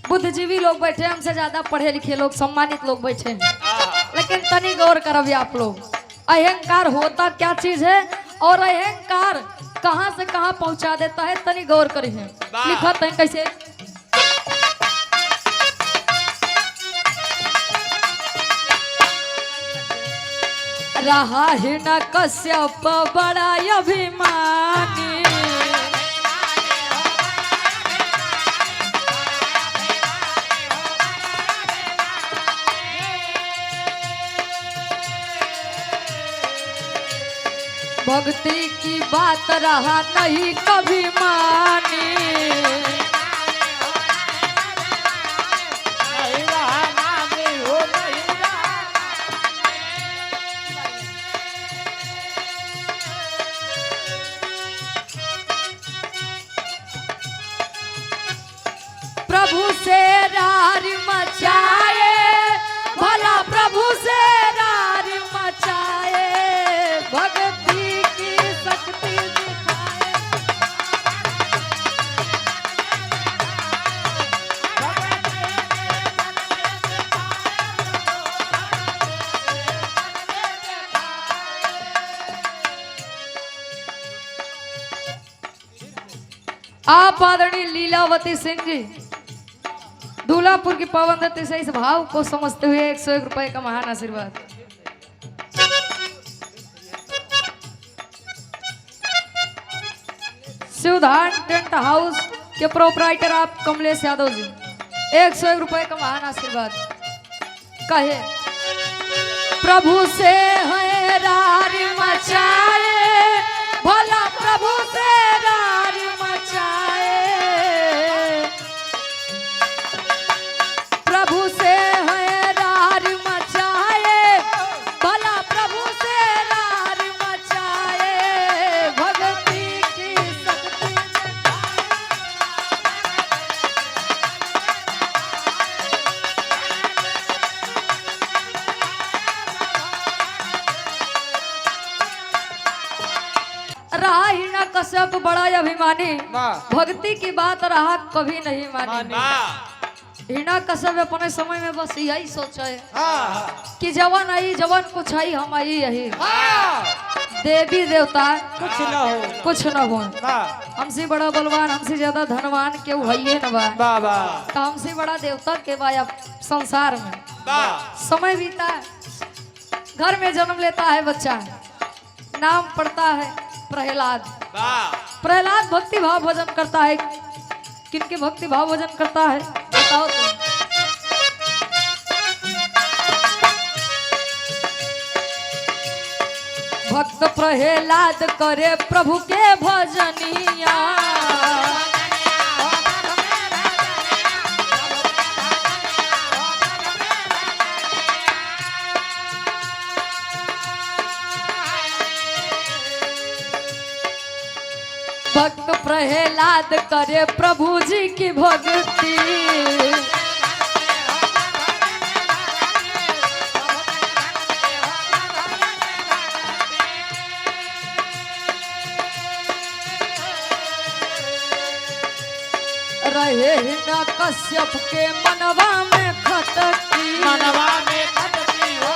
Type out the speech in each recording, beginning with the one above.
बुद्धिजीवी लोग बैठे, हमसे ज्यादा पढ़े लिखे लोग, सम्मानित लोग बैठे हैं, लेकिन तनी गौर करब आप लोग, अहंकार होता क्या चीज है और अहंकार कहां से कहां पहुंचा देता है, तनी गौर करी है। लिखत है कैसे, रहा है न कश्यप बड़ा अभिमानी, भक्ति की बात रहा नहीं कभी मानी, प्रभु से रार मचाए, भला प्रभु से रार मचाए, भक्ति की शक्ति दिखाए, आप आदरणीय लीलावती सिंह जी दूल्हापुर की पावन धरती से इस भाव को समझते हुए 101 रुपए का महान आशीर्वाद। शिवधान टेंट हाउस के प्रोपराइटर आप कमलेश यादव जी 101 रुपए का महान आशीर्वाद। कहे प्रभु से है रार मचाए, भला प्रभु से रार मचाए, प्रभु से है रार मचाए, भला प्रभु से रार मचाए, भक्ति की शक्ति रहा ही न कश्यप बड़ा अभिमानी, भक्ति की बात रहा कभी नहीं मानी। हिना कश्यप अपने समय में बस यही सोचे कि जवान आई जवान कुछ आई, हम आई यही देवी देवता कुछ न हो, हमसे बड़ा बलवान हमसे ज्यादा धनवान केहू है न बा, तो हमसे बड़ा देवता के बा संसार में। समय बीता, घर में जन्म लेता है बच्चा, नाम पड़ता है प्रहलाद। प्रहलाद भक्ति भाव भजन करता है, किनके भक्ति भाव भजन करता है बताओ तुम। भक्त प्रहलाद करे प्रभु के भजनिया, भक्त प्रहलाद करे प्रभु जी की भक्ति, रहे न कश्यप के मनवा में खटकी, मनवा में खटकी हो,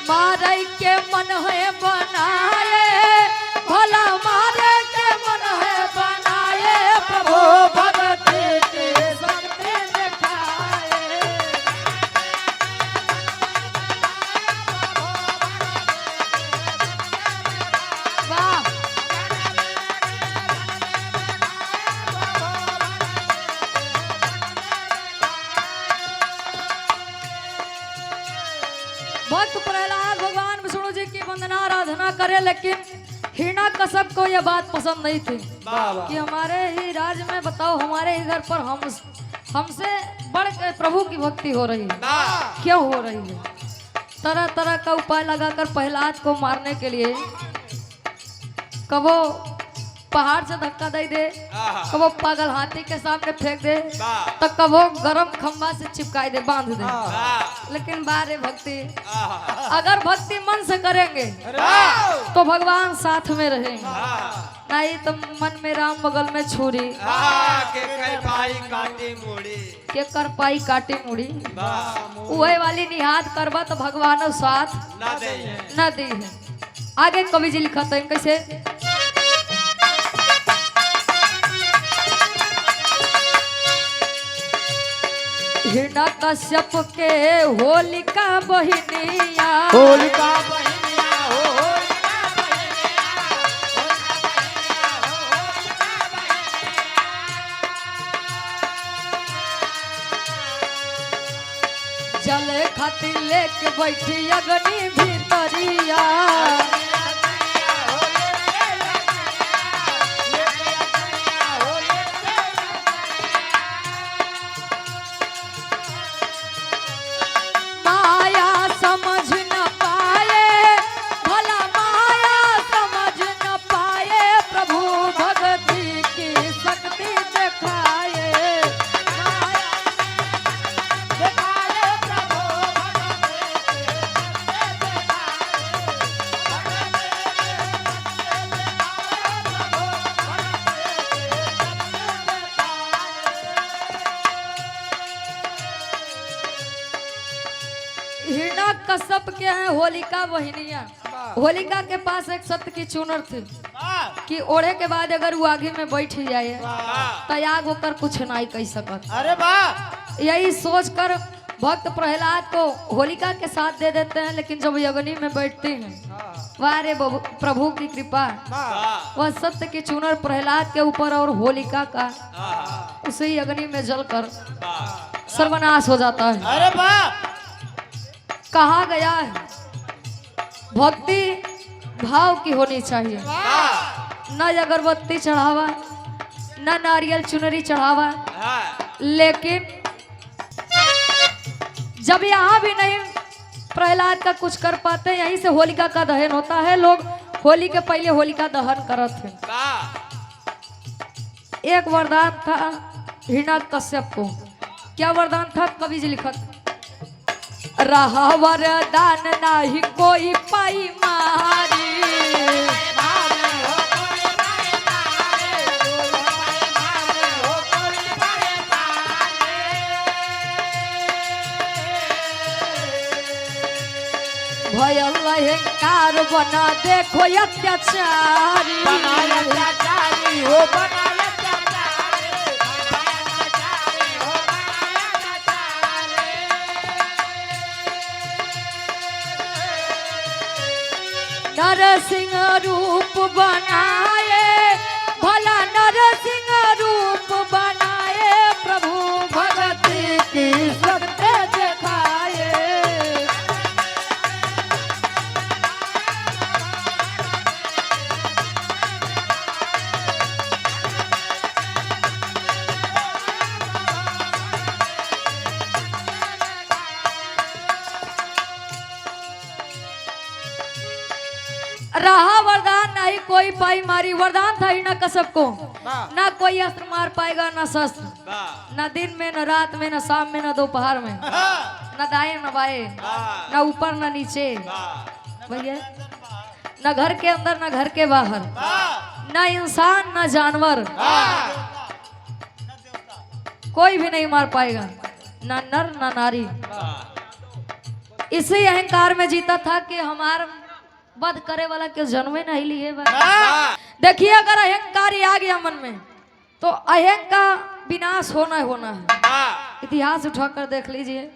मारे के मन है बनाए, भला मारे के मन है बनाए, प्रभु भक्ति की शक्ति दिखाए, वाह भक्त प्रहलाद भगवान विष्णु जी की वंदना आराधना करे, लेकिन हिना कश्यप को यह बात पसंद नहीं थी कि हमारे ही राज्य में बताओ, हमारे ही घर पर हमसे बढ़ के प्रभु की भक्ति हो रही है, क्यों हो रही है। तरह तरह का उपाय लगाकर प्रहलाद को मारने के लिए कबो पहाड़ से धक्का दे दे, कबो पागल हाथी के सामने फेंक दे, तो कबो गरम खंबा से चिपकाई दे, बांध दे, लेकिन बारे भक्ति, अगर भक्ति मन से करेंगे तो भगवान साथ में रहेंगे, नहीं तो मन में राम बगल में छुरी, के कर पाई काटी मुड़ी, के कर पाई काटी मुड़ी, वही वाली निहाद करबा तो भगवान साथ न दे है। आगे कवि जी लिखते हैं कैसे, हिरण्यकश्यप के होलिका बहिनिया, होलिका बहिनिया हो, होलिका बहिनिया, होलिका बहिनिया। जले खातिर लेके बैठी अग्नि भीतरिया, हिरण्यकश्यप के हैं होलिका बहिनिया। होलिका के पास एक सत्य की चुनर थी कि ओढ़े के बाद अगर वो आगे में बैठ जाए तो आग होकर कुछ नहीं कह सकत। अरे वाह, यही सोचकर भक्त प्रहलाद को होलिका के साथ दे देते हैं, लेकिन जब अग्नि में बैठते हैं वाह रे प्रभु की कृपा, वह सत्य की चुनर प्रहलाद के ऊपर और होलिका का उसी अग्नि में जलकर सर्वनाश हो जाता है। अरे वाह, कहा गया है भक्ति भाव की होनी चाहिए, न अगरबत्ती चढ़ावा न नारियल चुनरी चढ़ावा, लेकिन जब यहाँ भी नहीं प्रहलाद का कुछ कर पाते, यहीं से होलिका का दहन होता है। लोग होली के पहले होलिका दहन करते थे। एक वरदान था हिरण्यकश्यप को, क्या वरदान था कवि जी लिखत, रहा वरदान नाही कोई पाई मारी, भयल अहंकार बना देखो अत्याचारी, अत्याचारी हो बना नरसिंह रूप बनाए, भला नरसिंह रूप बनाए, प्रभु भगति की शक्ति दिखाए। रहा वरदान नहीं कोई पाई मारी, वरदान था हिरण्यकश्यप को, ना कोई अस्त्र मार पाएगा ना शस्त्र, न दिन में न रात में न शाम में न दोपहर में, न दाएं न बाएं, न ऊपर न नीचे भैया, न घर के अंदर न घर के बाहर, न इंसान न जानवर, कोई भी नहीं मार पाएगा, न नर न नारी। इसी अहंकार में जीता था कि हमार वध करे वाला के जन्मे नहीं लिए। देखिए अगर अहंकार आ गया मन में तो अहंकार का विनाश होना होना है। इतिहास उठाकर देख लीजिए,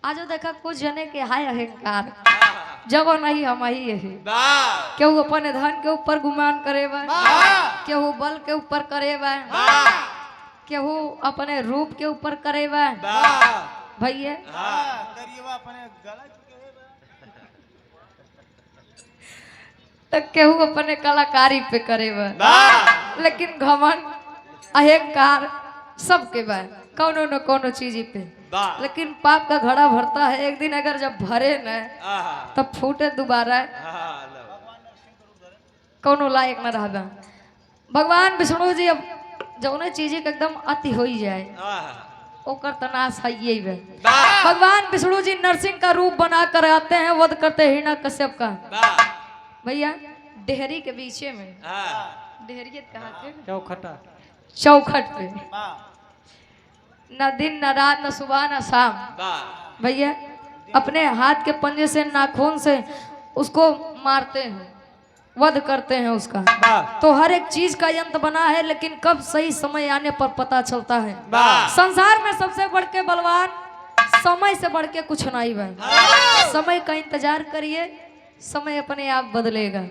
आज देखा कुछ जने के हाय अहंकार, जब नहीं हम ही है, केहू अपने धन के ऊपर गुमान करे बा, केहू बल के ऊपर करे बा, केहू अपने रूप के ऊपर करे बा भैया, तो केहू अपने कलाकारी पे करे बा, लेकिन घमंड अहंकार सबके बा कौनो न कौनो चीज पे, लेकिन पाप का घड़ा भरता है, एक दिन अगर जब भरे न तब फूटे दोबारा, कौनो लायक न रहा। भगवान विष्णु जी अब जौने चीज के एकदम अति हो ही जाए ओकर तनाश है ये वे। भगवान विष्णु जी नरसिंह का रूप बना कर आते हैं, वध करते हैं हिरण्यकश्यप का। भैया डेहरी के पीछे में डेहरियत कहाँ थे? चौखट पे न दिन न रात न सुबह न शाम भैया अपने हाथ के पंजे से नाखून से उसको मारते हैं, वध करते हैं उसका। तो हर एक चीज का यंत्र बना है, लेकिन कब सही समय आने पर पता चलता है। संसार में सबसे बढ़ के बलवान समय से बढ़ के कुछ नहीं है। समय का इंतजार करिए, समय अपने आप बदलेगा।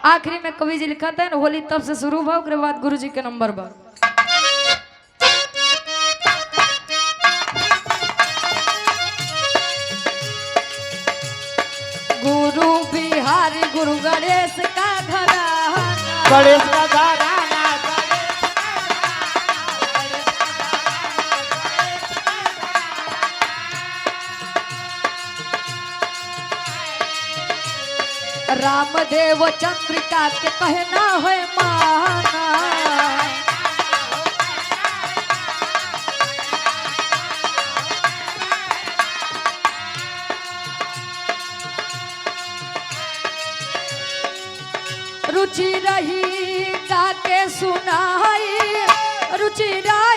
आखिरी में कवि जी लिखा था होली तब से शुरू हुआ, उसके बाद गुरु जी के नंबर पर। गुरु बिहारी गुरु गणेश का घराना, गणेश का घराना, रामदेव चंद्रिका के कहना है माना। रुचि रही गा के सुनाई, रुचि रही